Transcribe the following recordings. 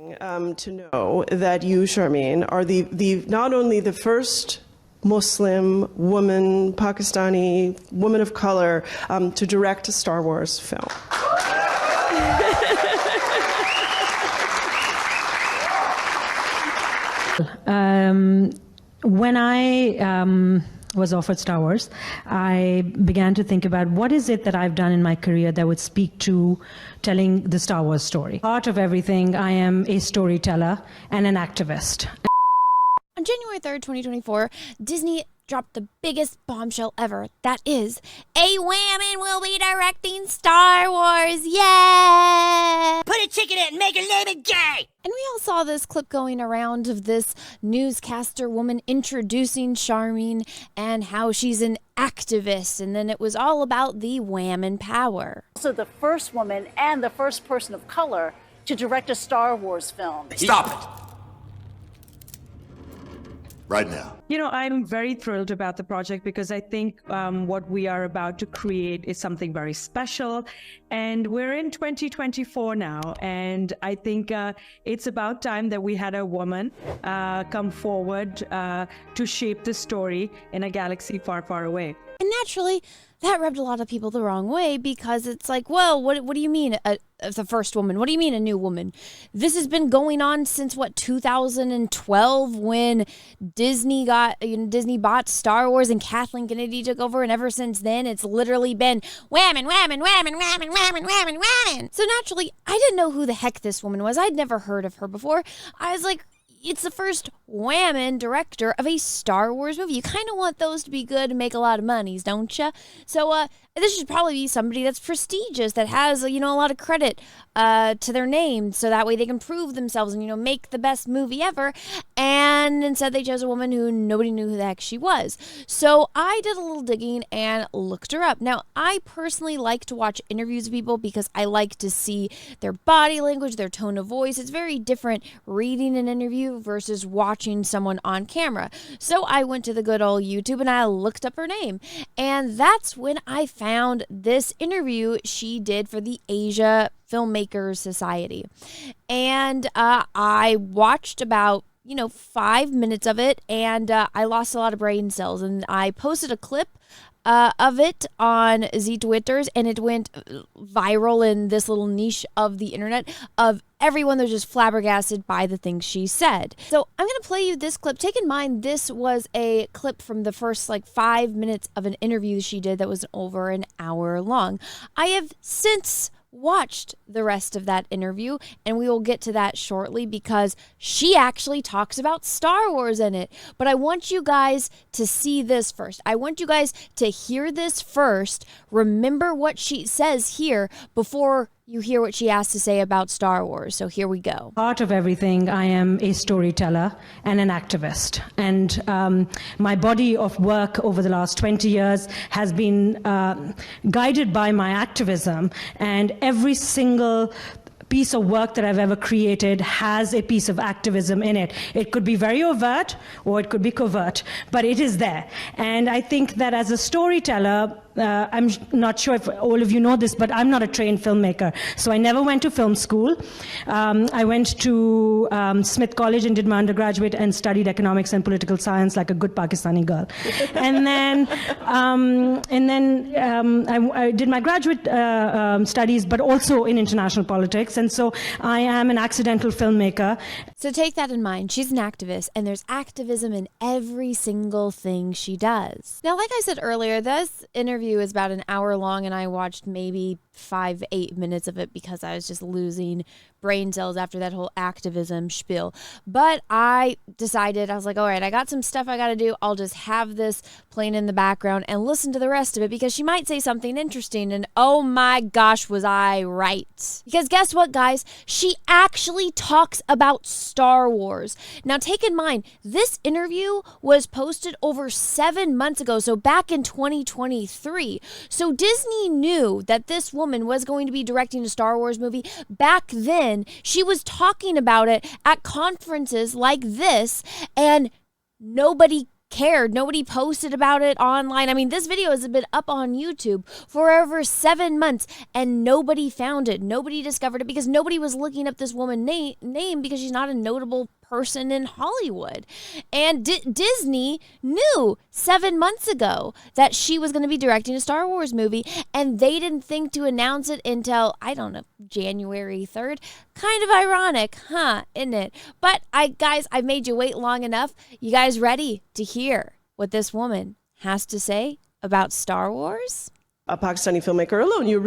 To know that you, Sharmeen, are the not only the first Muslim woman, Pakistani woman of color to direct a Star Wars film. When I was offered Star Wars, I began to think about what is it that I've done in my career that would speak to telling the Star Wars story. Part of everything, I am a storyteller and an activist. On January 3rd, 2024, Disney dropped the biggest bombshell ever. That is, a woman will be directing Star Wars. Yeah! Put a chick in it and make her name it gay! And we all saw this clip going around of this newscaster woman introducing Sharmeen and how she's an activist. And then it was all about the woman power. Also the first woman and the first person of color to direct a Star Wars film. Stop it! Right now. You know, I'm very thrilled about the project because I think what we are about to create is something very special. And we're in 2024 now. And I think it's about time that we had a woman come forward to shape the story in a galaxy far, far away. And naturally, that rubbed a lot of people the wrong way because it's like, well, what do you mean the first woman? What do you mean a new woman? This has been going on since, 2012 when Disney bought Star Wars and Kathleen Kennedy took over. And ever since then, it's literally been whammon, whammon, whammon, whammon, whammon, whammon, whammon. So naturally, I didn't know who the heck this woman was. I'd never heard of her before. I was like, it's the first woman director of a Star Wars movie. You kind of want those to be good and make a lot of monies, don't you? So this should probably be somebody that's prestigious, that has, a lot of credit to their name, so that way they can prove themselves and, make the best movie ever. And instead they chose a woman who nobody knew who the heck she was. So I did a little digging and looked her up. Now, I personally like to watch interviews of people because I like to see their body language, their tone of voice. It's very different reading an interview versus watching someone on camera. So I went to the good old YouTube and I looked up her name. And that's when I found this interview she did for the Asia Filmmakers Society. And I watched about 5 minutes of it, and I lost a lot of brain cells. And I posted a clip of it on Z Twitters, and it went viral in this little niche of the internet of everyone that was just flabbergasted by the things she said. So I'm going to play you this clip. Take in mind, this was a clip from the first 5 minutes of an interview she did that was over an hour long. I have since watched the rest of that interview, and we will get to that shortly because she actually talks about Star Wars in it. But I want you guys to see this first. I want you guys to hear this first. Remember what she says here before you hear what she has to say about Star Wars. So here we go. Part of everything, I am a storyteller and an activist. And my body of work over the last 20 years has been guided by my activism. And every single piece of work that I've ever created has a piece of activism in it. It could be very overt or it could be covert, but it is there. And I think that as a storyteller, I'm not sure if all of you know this, but I'm not a trained filmmaker. So I never went to film school. I went to Smith College and did my undergraduate and studied economics and political science like a good Pakistani girl. And then I did my graduate studies, but also in international politics. And so I am an accidental filmmaker. So take that in mind. She's an activist, and there's activism in every single thing she does. Now, like I said earlier, this interview is about an hour long, and I watched maybe 5-8 minutes of it because I was just losing brain cells after that whole activism spiel. But I decided, I was like, all right, I got some stuff I got to do. I'll just have this playing in the background and listen to the rest of it because she might say something interesting. And oh my gosh, was I right? Because guess what, guys? She actually talks about Star Wars. Now, take in mind, this interview was posted over 7 months ago, so back in 2023. So Disney knew that this woman was going to be directing a Star Wars movie. Back then, she was talking about it at conferences like this, and nobody cared. Nobody posted about it online. I mean, this video has been up on YouTube for over 7 months and nobody found it. Nobody discovered it because nobody was looking up this woman's name because she's not a notable person in Hollywood. And Disney knew 7 months ago that she was going to be directing a Star Wars movie, and they didn't think to announce it until, I don't know, January 3rd. Kind of ironic, huh? Isn't it? But guys, I've made you wait long enough. You guys ready to hear what this woman has to say about Star Wars? A Pakistani filmmaker alone, you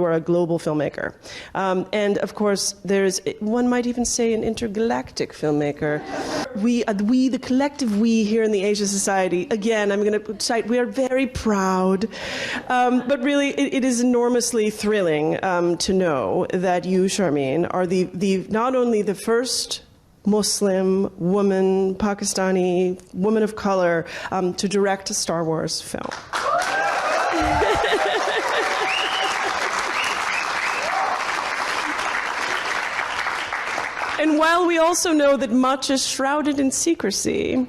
are a global filmmaker, and of course there's, one might even say, an intergalactic filmmaker. We the collective we here in the Asia Society, again I'm going to cite, we are very proud, but really it is enormously thrilling to know that you, Sharmeen, are the not only the first Muslim woman, Pakistani woman of color to direct a Star Wars film. And while we also know that much is shrouded in secrecy,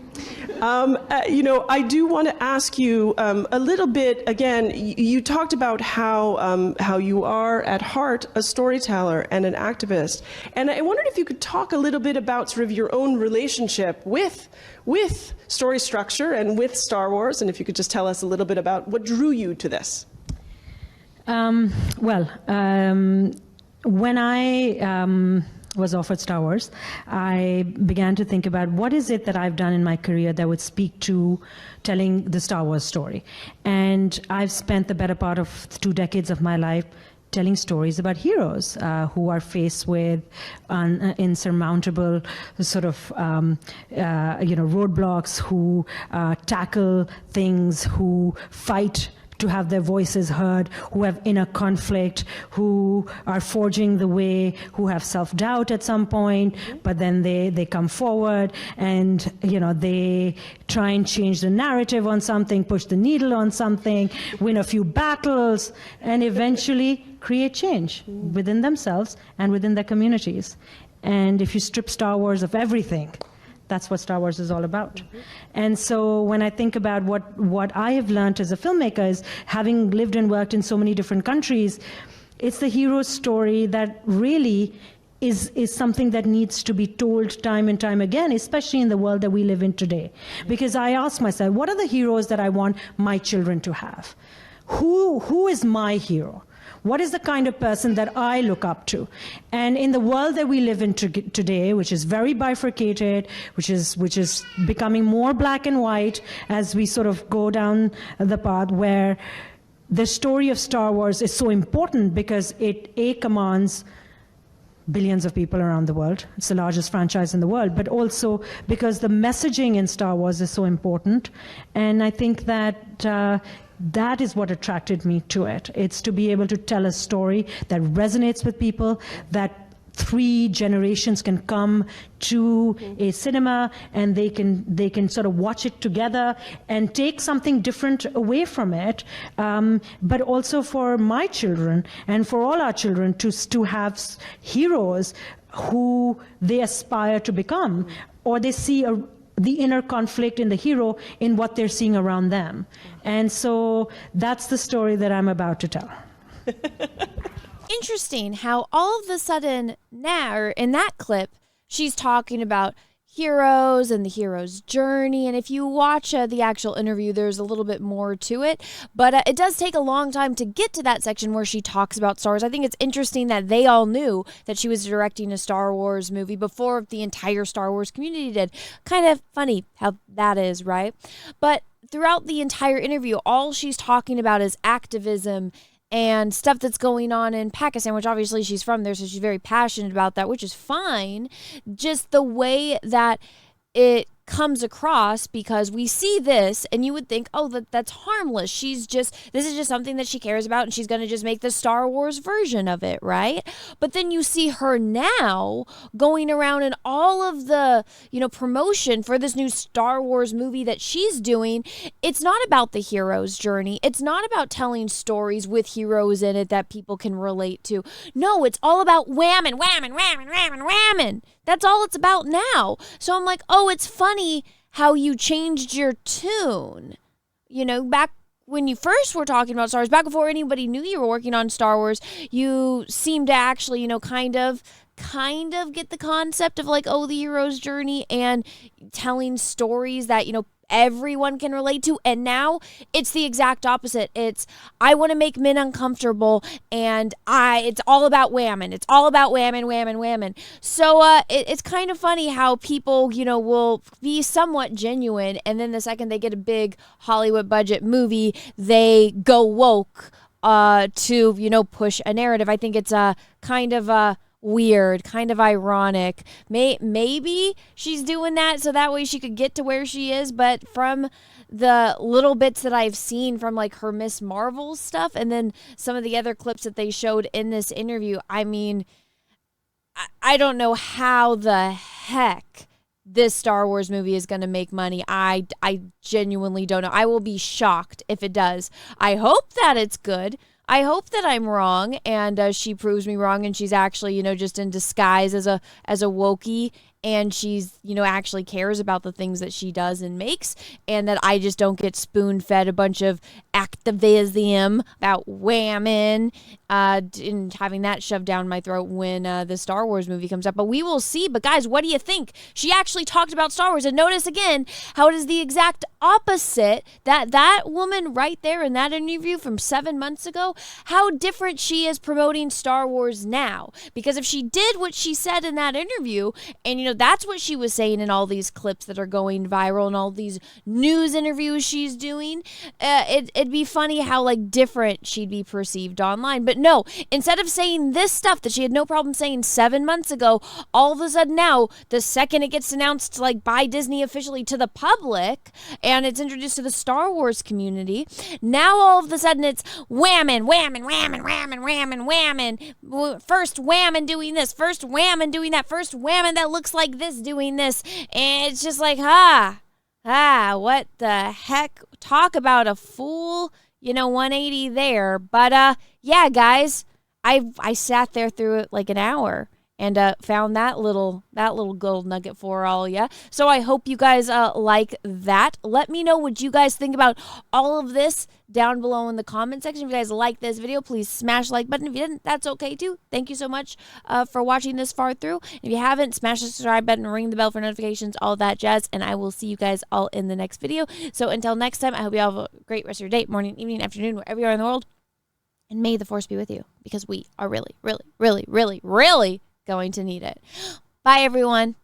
I do want to ask you a little bit, again, you talked about how you are at heart a storyteller and an activist. And I wondered if you could talk a little bit about sort of your own relationship with story structure and with Star Wars, and if you could just tell us a little bit about what drew you to this. When I was offered Star Wars, I began to think about what is it that I've done in my career that would speak to telling the Star Wars story. And I've spent the better part of 2 decades of my life telling stories about heroes who are faced with insurmountable sort of roadblocks, who tackle things, who fight to have their voices heard, who have inner conflict, who are forging the way, who have self-doubt at some point, but then they come forward and, they try and change the narrative on something, push the needle on something, win a few battles, and eventually create change within themselves and within their communities. And if you strip Star Wars of everything, that's what Star Wars is all about. And so when I think about what I have learned as a filmmaker is, having lived and worked in so many different countries, it's the hero's story that really is something that needs to be told time and time again, especially in the world that we live in today. Because I ask myself, what are the heroes that I want my children to have? Who is my hero? What is the kind of person that I look up to? And in the world that we live in today, which is very bifurcated, which is becoming more black and white as we sort of go down the path, where the story of Star Wars is so important because it commands billions of people around the world. It's the largest franchise in the world, but also because the messaging in Star Wars is so important. And I think that that is what attracted me to it. It's to be able to tell a story that resonates with people, that 3 generations can come to a cinema and they can sort of watch it together and take something different away from it, but also for my children and for all our children to have heroes who they aspire to become, or they see the inner conflict in the hero in what they're seeing around them. And so that's the story that I'm about to tell. Interesting how all of a sudden now, or in that clip, she's talking about heroes and the hero's journey. And if you watch the actual interview, there's a little bit more to it. But it does take a long time to get to that section where she talks about Star Wars. I think it's interesting that they all knew that she was directing a Star Wars movie before the entire Star Wars community did. Kind of funny how that is, right? But throughout the entire interview, all she's talking about is activism and stuff that's going on in Pakistan, which obviously she's from there, so she's very passionate about that, which is fine. Just the way that it comes across, because we see this and you would think, oh, that's harmless. This is just something that she cares about and she's going to just make the Star Wars version of it, right? But then you see her now going around in all of the, promotion for this new Star Wars movie that she's doing. It's not about the hero's journey. It's not about telling stories with heroes in it that people can relate to. No, it's all about whamming. That's all it's about now. So I'm like, oh, it's funny how you changed your tune. You know, back when you first were talking about Star Wars, back before anybody knew you were working on Star Wars, you seemed to actually, you know, kind of get the concept of like, oh, the hero's journey and telling stories that, you know, everyone can relate to. And now it's the exact opposite. It's, I want to make men uncomfortable, and it's all about whammon. It's all about whammon, whammon, whammon. So it's kind of funny how people, you know, will be somewhat genuine, and then the second they get a big Hollywood budget movie, they go woke to, you know, push a narrative. I think it's kind of weird, kind of ironic. Maybe she's doing that so that way she could get to where she is, but from the little bits that I've seen from like her Miss Marvel stuff and then some of the other clips that they showed in this interview, I mean, I don't know how the heck this Star Wars movie is going to make money. I genuinely don't know. I will be shocked if it does. I hope that it's good. I hope that I'm wrong, and she proves me wrong, and she's actually, you know, just in disguise as a Wookiee, and she's, you know, actually cares about the things that she does and makes, and that I just don't get spoon-fed a bunch of activism about whammon and having that shoved down my throat when the Star Wars movie comes up. But we will see. But guys, what do you think? She actually talked about Star Wars, and notice again how it is the exact opposite. That woman right there in that interview from 7 months ago, how different she is promoting Star Wars now. Because if she did what she said in that interview, and you know, that's what she was saying in all these clips that are going viral and all these news interviews she's doing, it'd be funny how like different she'd be perceived online. But no, instead of saying this stuff that she had no problem saying 7 months ago, all of a sudden now, the second it gets announced like by Disney officially to the public and it's introduced to the Star Wars community, now all of a sudden it's whammon, whammon, whammon, whammon, whammon, whammon. First whammon doing this, first whammon doing that, first whammon that looks like this doing this. And it's just like, what the heck? Talk about a fool, you know, 180 there. But yeah, guys, I sat there through it like an hour and found that little gold nugget for all ya. So I hope you guys like that. Let me know what you guys think about all of this down below in the comment section. If you guys like this video, please smash the like button. If you didn't, that's okay too. Thank you so much for watching this far through. If you haven't, smash the subscribe button, ring the bell for notifications, all that jazz, and I will see you guys all in the next video. So until next time, I hope you all have a great rest of your day, morning, evening, afternoon, wherever you are in the world. And may the force be with you, because we are really, really, really, really, really going to need it. Bye, everyone.